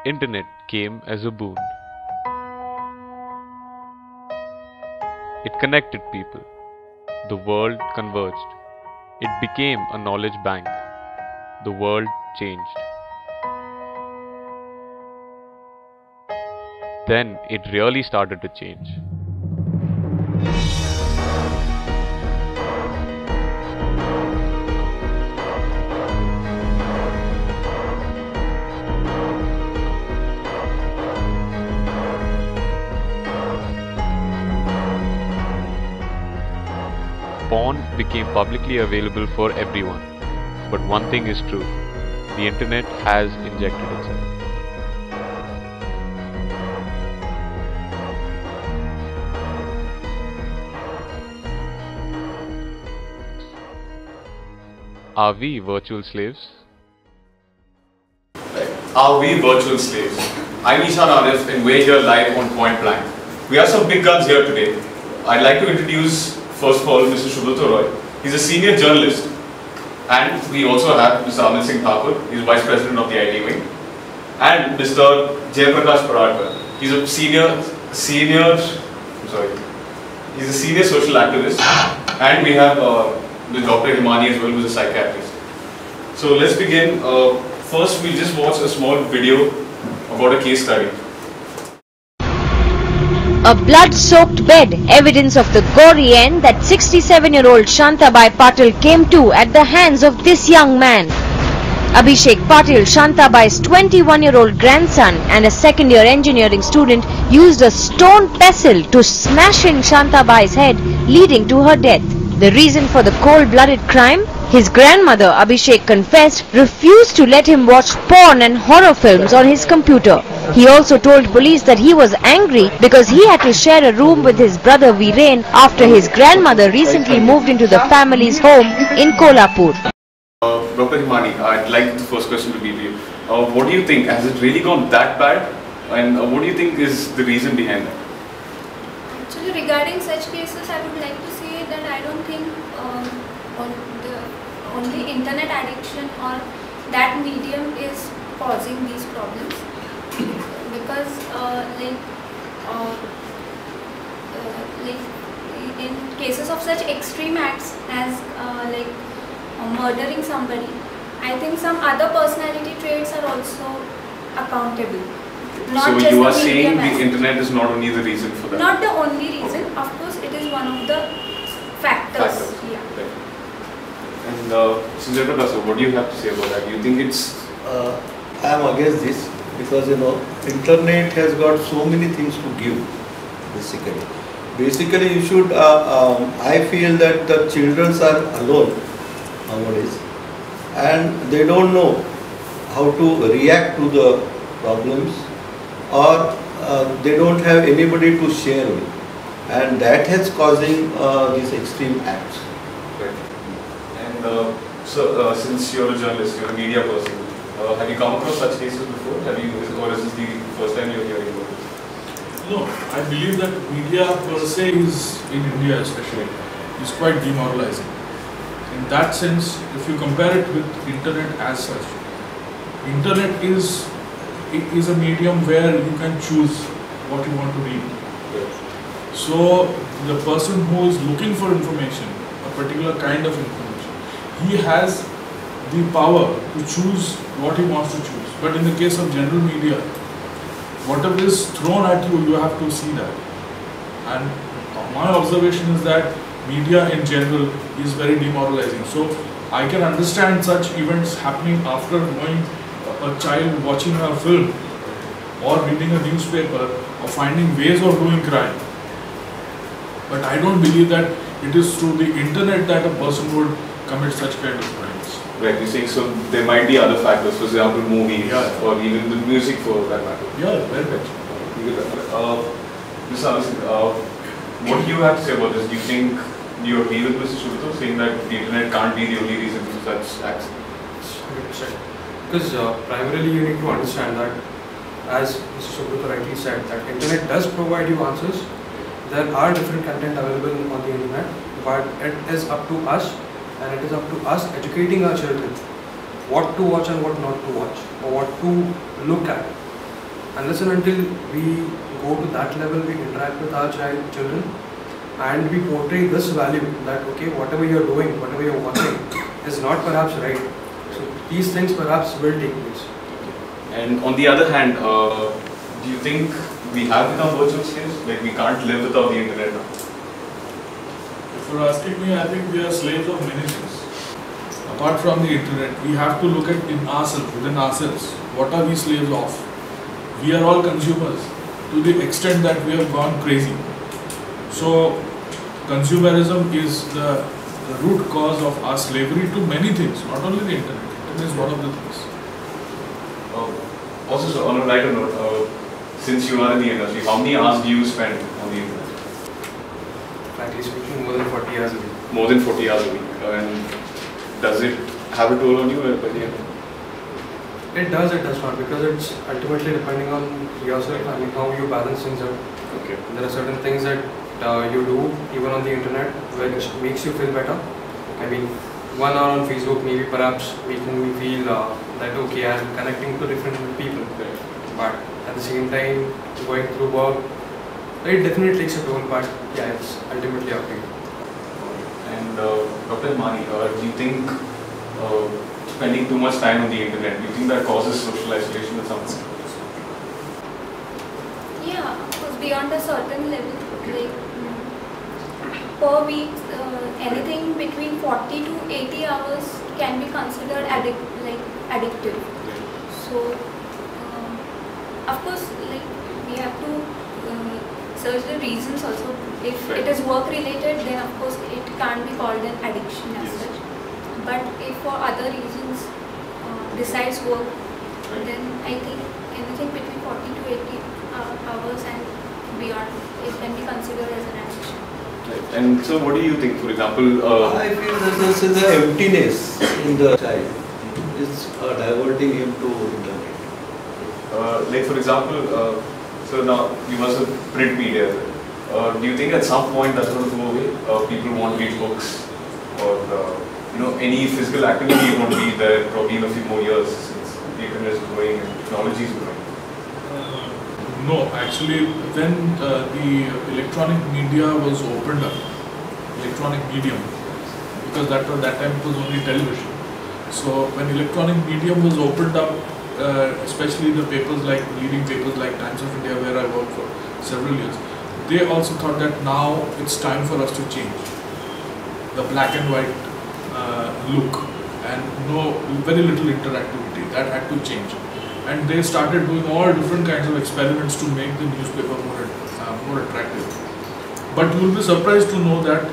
Internet came as a boon. It connected people. The world converged. It became a knowledge bank. The world changed. Then it really started to change. Porn became publicly available for everyone. But one thing is true, the internet has injected itself. Are we virtual slaves? Are we virtual slaves? I'm Ishan Arif and we're here live on Point Blank. We have some big guns here today. I'd like to introduce first of all Mr. Subrata Roy. He's a senior journalist. And we also have Mr. Amit Singh Thakur. He's Vice President of the IT Wing. And Mr. Jayaprakash Paradkar. He's a senior social activist. And we have Dr. Himani as well, who's a psychiatrist. So let's begin. First, we'll just watch a small video about a case study. A blood-soaked bed, evidence of the gory end that 67-year-old Shantabai Patil came to at the hands of this young man. Abhishek Patil, Shantabai's 21-year-old grandson and a second-year engineering student, used a stone pestle to smash in Shantabai's head, leading to her death. The reason for the cold-blooded crime? His grandmother, Abhishek confessed, refused to let him watch porn and horror films on his computer. He also told police that he was angry because he had to share a room with his brother Viren after his grandmother recently moved into the family's home in Kolhapur. Dr. Himani, I'd like the first question to be to you. What do you think? Has it really gone that bad? And what do you think is the reason behind that? Actually, regarding such cases, I would like to say that I don't think only internet addiction or that medium is causing these problems, because in cases of such extreme acts as murdering somebody, I think some other personality traits are also accountable. Not so you are just saying the internet is not only the reason for that? Not the only reason. Of course, it is one of the factors. Yeah. Right. And Sujata, what do you have to say about that? Do you think it's... I am against this because internet has got so many things to give basically you should I feel that the children are alone nowadays and they don't know how to react to the problems, or they don't have anybody to share with, and that has causing these extreme acts. Right. And since you're a journalist, you're a media person, have you come across such cases before? Or is this the first time you're hearing about it? No, I believe that media per se is, in India especially, is quite demoralizing. In that sense, if you compare it with internet as such, internet is a medium where you can choose what you want to read. Right. So the person who is looking for information, a particular kind of information, he has the power to choose what he wants to choose. But in the case of general media, whatever is thrown at you, you have to see that. And my observation is that media in general is very demoralizing. So I can understand such events happening after knowing a child watching a film or reading a newspaper or finding ways of doing crime. But I don't believe that it is through the internet that a person would commit such kind of crimes. Right, you're saying so there might be other factors, for example movies, or even the music for that matter. Yeah, very much. Mr. Amit, what do you have to say about this? Do you agree with Mr. Subrata saying that the internet can't be the only reason for such acts? 100%. Because primarily you need to understand that, as Mr. Subrata rightly said, that internet does provide you answers. There are different content available on the internet, but it is up to us, and it is up to us educating our children what to watch and what not to watch, or what to look at. unless and until we go to that level, we interact with our children, and we portray this value that okay, whatever you're doing, whatever you're watching is not perhaps right. So these things perhaps will take place. And on the other hand, do you think we have become virtual slaves? Like we can't live without the internet now? If you're asking me, I think we are slaves of many things. Apart from the internet, we have to look at within ourselves. What are we slaves of? We are all consumers to the extent that we have gone crazy. So, consumerism is the root cause of our slavery to many things, not only the internet. Internet is one of the things. Also, so on a lighter note, since you are in the industry, how many hours do you spend on the internet? Frankly speaking, more than 40 hours a week. More than 40 hours a week. And does it have a toll on you by the end? It does not, because it's ultimately depending on yourself. I mean, how you balance things out. Okay. There are certain things that you do even on the internet which makes you feel better. I mean, 1 hour on Facebook maybe perhaps making me feel that okay, I'm connecting to different people. Right. But at the same time, going through work, it definitely takes a toll. But yeah, it's ultimately up to you. And Dr. Mani, do you think spending too much time on the internet, do you think that causes social isolation at some point? Yeah, of course, beyond a certain level, like per week, anything between 40 to 80 hours can be considered addictive. So, of course, like we have to search the reasons also. If it is work related, then of course it can't be called an addiction as such. But if for other reasons besides work, then I think anything between 40 to 80 hours and beyond, it can be considered as an addiction. Right. And so what do you think, for example? I feel that this is the emptiness in the child. It's diverting him to internet. Like for example, so now you must have print media. Do you think at some point that's going to go away? People won't read books, or any physical activity won't be there probably in a few more years since the internet is growing and technology is growing. No, actually, when the electronic media was opened up, electronic medium, because that time it was only television. So when electronic medium was opened up, especially the papers leading papers like Times of India, where I worked for several years, they also thought that now it's time for us to change the black and white look and very little interactivity. That had to change. And they started doing all different kinds of experiments to make the newspaper more attractive. But you will be surprised to know that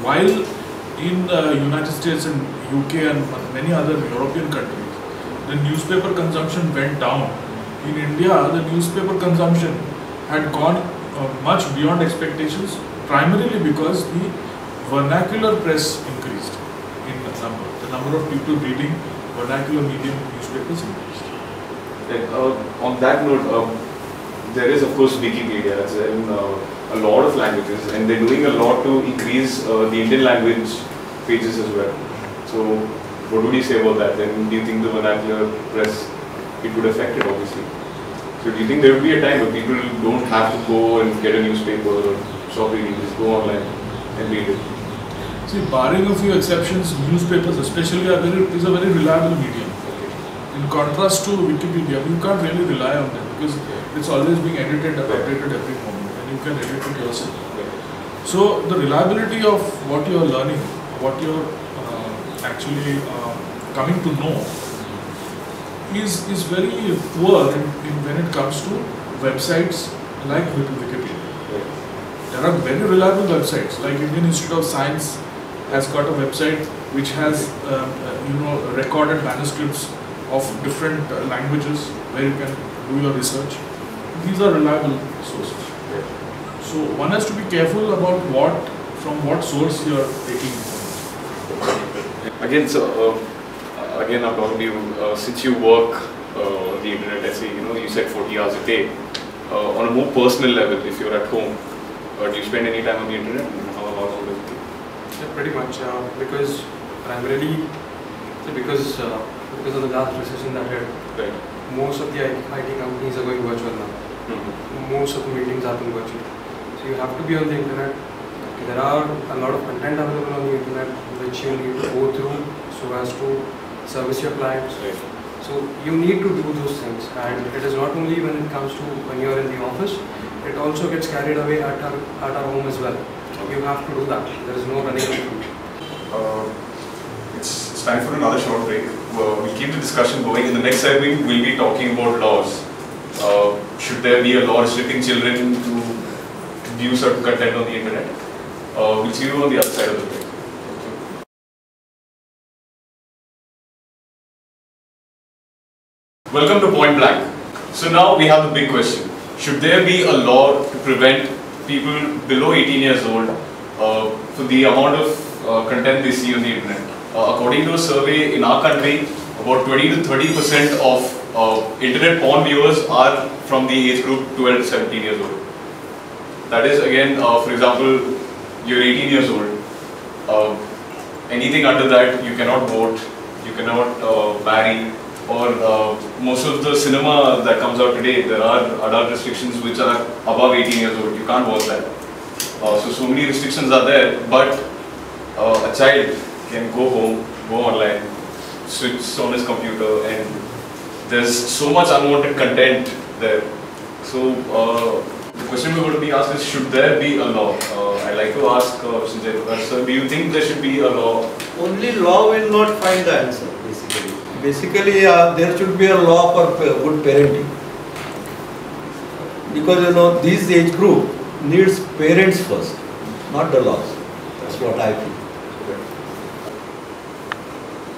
while in the United States and UK and many other European countries, the newspaper consumption went down. In India, the newspaper consumption had gone much beyond expectations, primarily because the vernacular press increased in number. The number of people reading vernacular medium newspapers increased. On that note, there is of course Wikipedia. It's in a lot of languages, and they're doing a lot to increase the Indian language pages as well. So, what would you say about that? Then, do you think the vernacular press, it would affect it obviously? So, do you think there will be a time where people don't have to go and get a newspaper or stop reading, just go online and read it? See, barring a few exceptions, newspapers especially is a very reliable medium. In contrast to Wikipedia, you can't really rely on them because it's always being edited and updated every moment, and you can edit it yourself. So the reliability of what you are learning, what you are actually coming to know, is very poor when it comes to websites like Wikipedia. There are very reliable websites like Indian Institute of Science has got a website which has recorded manuscripts of different languages where you can do your research. These are reliable sources. So one has to be careful about from what source you are taking information. Again, so again I'm talking to you, since you work on the internet, let's say, you said 40 hours a day, on a more personal level, if you're at home, do you spend any time on the internet? How long does it take? Yeah, pretty much, because primarily, because of the last recession that we had. Right. most of the IT companies are going virtual now. Most of the meetings happen virtually. So you have to be on the internet. There are a lot of content available on the internet which you need to go through so as to service your clients. Right. So you need to do those things, and it is not only when it comes to when you are in the office, it also gets carried away at our home as well. You have to do that. There is no running away. It's time for another short break. We'll keep the discussion going. In the next segment, we'll be talking about laws. Should there be a law restricting children to view certain content on the internet? We'll see you on the other side of the break. Welcome to Point Blank. So now we have the big question. Should there be a law to prevent people below 18 years old for the amount of content they see on the internet? According to a survey in our country, about 20 to 30% of internet porn viewers are from the age group 12 to 17 years old. That is, again, for example, you're 18 years old. Anything under that, you cannot vote, you cannot marry, or most of the cinema that comes out today, there are adult restrictions which are above 18 years old. You can't watch that. So many restrictions are there, but a child can go home, go online, switch on his computer, and there's so much unwanted content there. So the question we're going to be asked is, should there be a law? I'd like to ask Sanjay Prakash, sir, do you think there should be a law? Only law will not find the answer, basically. Basically, there should be a law for good parenting. Because, this age group needs parents first, not the laws. That's what I feel.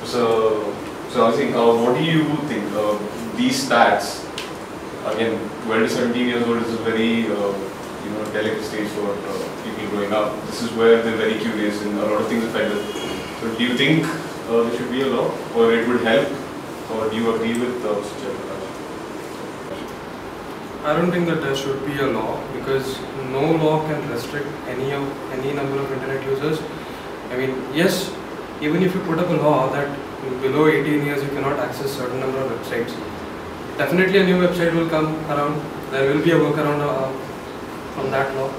So I think, what do you think? These stats, again, 12 to 17 years old is a very delicate stage for people growing up. This is where they're very curious and a lot of things affect them. So do you think there should be a law, or it would help, or do you agree with Sanjay Prakash? I don't think that there should be a law, because no law can restrict any number of internet users. I mean, yes, even if you put up a law that below 18 years you cannot access certain number of websites, definitely a new website will come around. There will be a workaround from that law,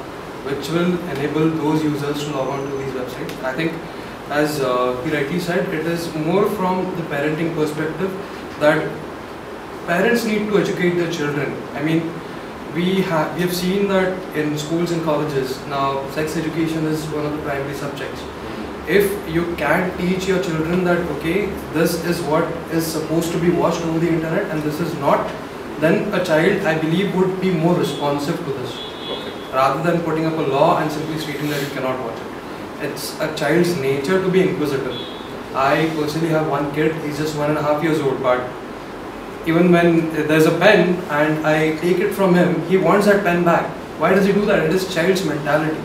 which will enable those users to log on to these websites. I think, as he rightly said, it is more from the parenting perspective that parents need to educate their children. I mean, we have seen that in schools and colleges now, sex education is one of the primary subjects. If you can teach your children that, okay, this is what is supposed to be watched over the internet and this is not, then a child, I believe, would be more responsive to this. Okay. Rather than putting up a law and simply stating that you cannot watch it. It's a child's nature to be inquisitive. I personally have one kid, he's just 1.5 years old, but even when there's a pen and I take it from him, he wants that pen back. Why does he do that? It is child's mentality.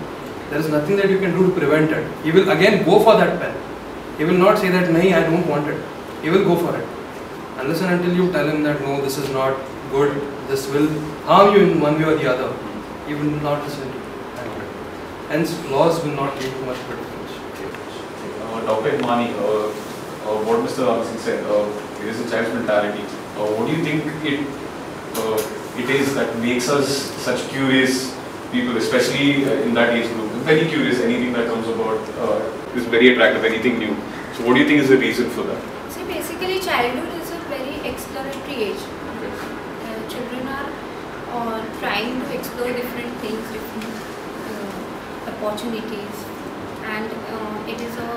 There is nothing that you can do to prevent it. He will again go for that pen. He will not say that, "Nahi, I don't want it." He will go for it. Unless and until you tell him that, no, this is not good, this will harm you in one way or the other, he will not listen to you. Hence, laws will not make much of a difference. Dr. Himani, what Mr. Ramsingh said, it is a child's mentality. What do you think it is that makes us such curious people, especially in that age group? Very curious, anything that comes about is very attractive, anything new. So what do you think is the reason for that? See, basically childhood is a very exploratory age. Children are trying to explore different things, different opportunities, and it is a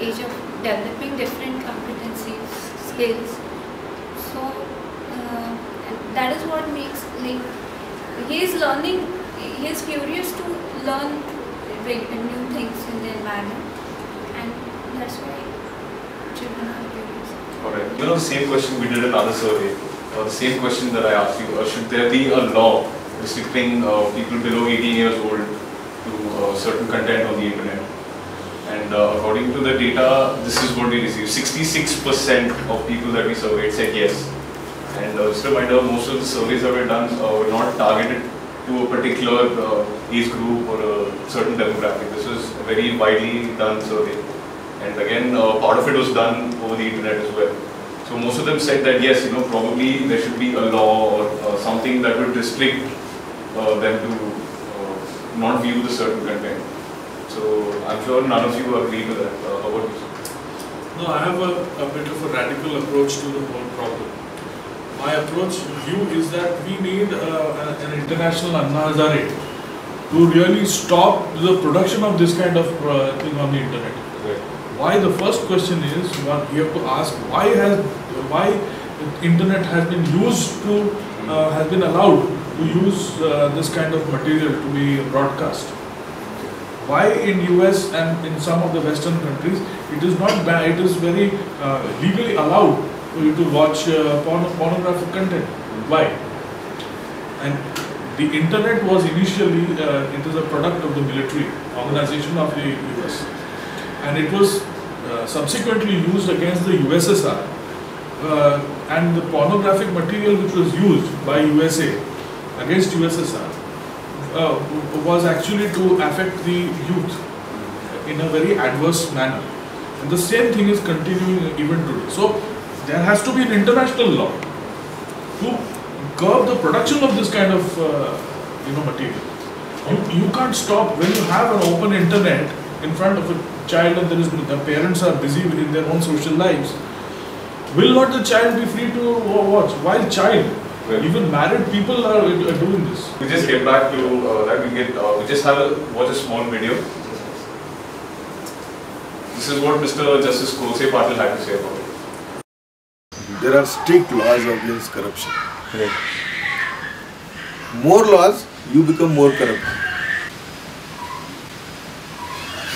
age of developing different competencies, skills. So that is what makes, like, he is learning, he is curious to learn new things in the environment, and that's why children are curious. Alright, the same question we did another survey, the same question that I asked you, should there be a law restricting people below 18 years old to certain content on the internet? And according to the data, this is what we received. 66% of people that we surveyed said yes. And just a reminder, most of the surveys that were done were not targeted to a particular age group or a certain demographic. This was a very widely done survey. And again, part of it was done over the internet as well. So So most of them said that yes, probably there should be a law or something that would restrict them to not view the certain content. So I'm sure none of you agree with that. How about you? No, I have a bit of a radical approach to the whole problem. My view is that we need an international Anna Hazare to really stop the production of this kind of thing on the internet. Right. Why? The first question is, you have to ask why the internet has been allowed to use this kind of material to be broadcast. Why in US and in some of the Western countries it is not banned, it is very legally allowed for you to watch pornographic content. Why? And the internet was initially, it is a product of the military organization of the US, and it was subsequently used against the USSR, and the pornographic material which was used by USA against USSR was actually to affect the youth in a very adverse manner, and the same thing is continuing even today. So there has to be an international law to curb the production of this kind of material. You can't stop when you have an open internet in front of a child and the parents are busy in their own social lives. Will not the child be free to watch? While child, even married people are doing this. We just get back to that. We just watch a small video. This is what Mr. Justice Kolse Patil had to say about it. There are strict laws against corruption. Right. More laws, you become more corrupt.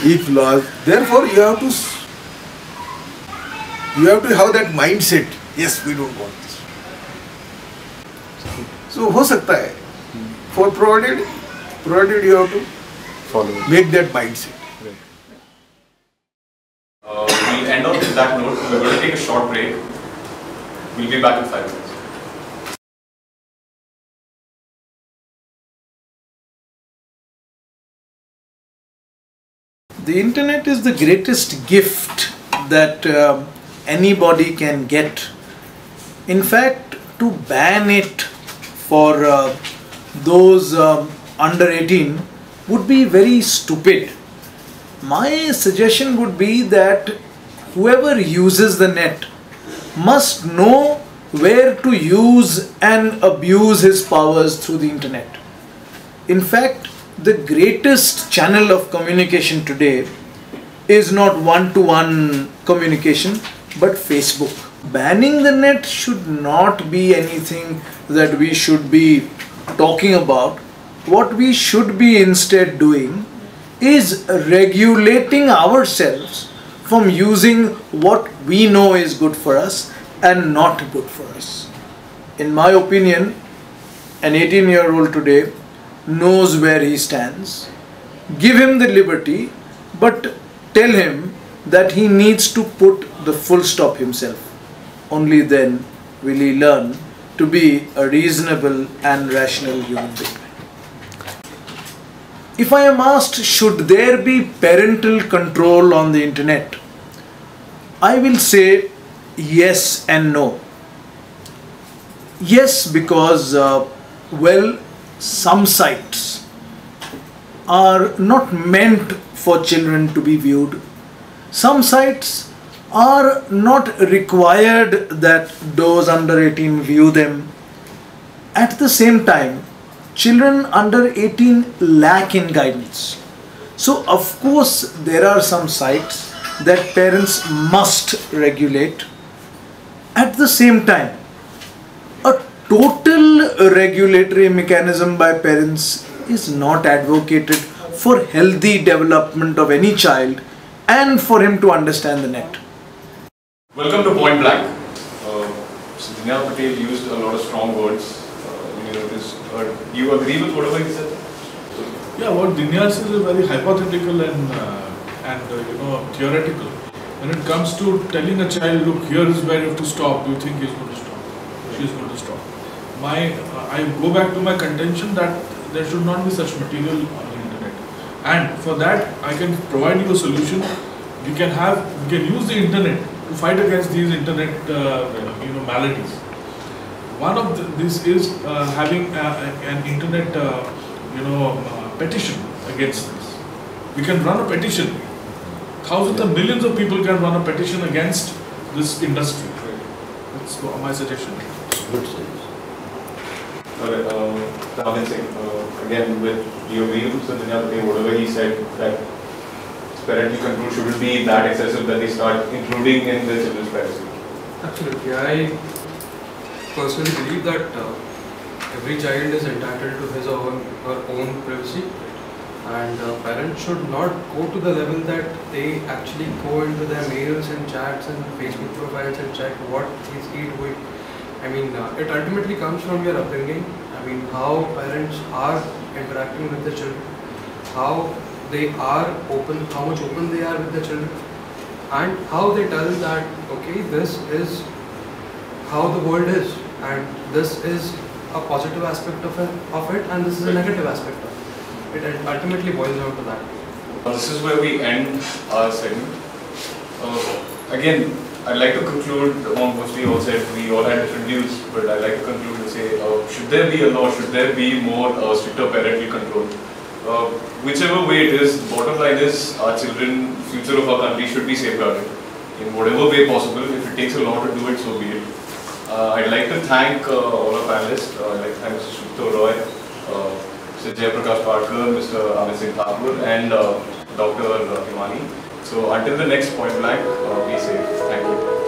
If laws, therefore you have to have that mindset. Yes, we don't want this. So हो सकता है. For provided you have to follow. Make that mindset. We'll end on that note. We're going to take a short break. We'll be back in 5 minutes. The internet is the greatest gift that anybody can get. In fact, to ban it for those under 18 would be very stupid. My suggestion would be that whoever uses the net must know where to use and abuse his powers through the internet. In fact, the greatest channel of communication today is not one-to-one communication, but Facebook. Banning the net should not be anything that we should be talking about. What we should be instead doing is regulating ourselves from using what we know is good for us and not good for us. In my opinion, an 18-year-old today knows where he stands. Give him the liberty, but tell him that he needs to put the full stop himself. Only then will he learn to be a reasonable and rational human being. If I am asked, should there be parental control on the internet? I will say yes and no. Yes, because, some sites are not meant for children to be viewed. Some sites are not required that those under 18 view them. At the same time, children under 18 lack in guidance. So of course there are some sites that parents must regulate. At the same time, a total regulatory mechanism by parents is not advocated for healthy development of any child and for him to understand the net. Welcome to Point Blank. So Dinyal Patel used a lot of strong words. You agree with whatever he said? Yeah, what Dinyal says is very hypothetical and theoretical. When it comes to telling a child, look, here is where you have to stop, do you think he's going to stop? She's going to stop. I go back to my contention that there should not be such material on the internet. And for that, I can provide you a solution. We can use the internet to fight against these internet maladies. One of this is having an internet petition against this. We can run a petition. Thousands and millions of people can run a petition against this industry. That's my suggestion. Good suggestion. Alright, Amit Singh, again with your views and whatever he said, that parental control shouldn't be that excessive that they start including in the children's privacy. Absolutely. I personally believe that every child is entitled to his or her own privacy, and parents should not go to the level that they actually go into their mails and chats and Facebook profiles and check what is he doing. I mean, it ultimately comes from your upbringing. I mean, how parents are interacting with the children, how they are open, how much open they are with the children, and how they tell them that, okay, this is how the world is, and this is a positive aspect of it, and this is a negative aspect of it. It ultimately boils down to that. This is where we end our segment. Again, I'd like to conclude on what we all said. We all had different views, but I'd like to conclude and say, should there be a law? Should there be more stricter parental control? Whichever way it is, the bottom line is our children, future of our country should be safeguarded in whatever way possible. If it takes a law to do it, so be it. I'd like to thank all our panelists. I'd like to thank Mr. Subroto Roy, Mr. Jayaprakash Parkar, Mr. Amit Singh Thakur, and Dr. Himani. So until the next Point Blank, be safe. Thank you.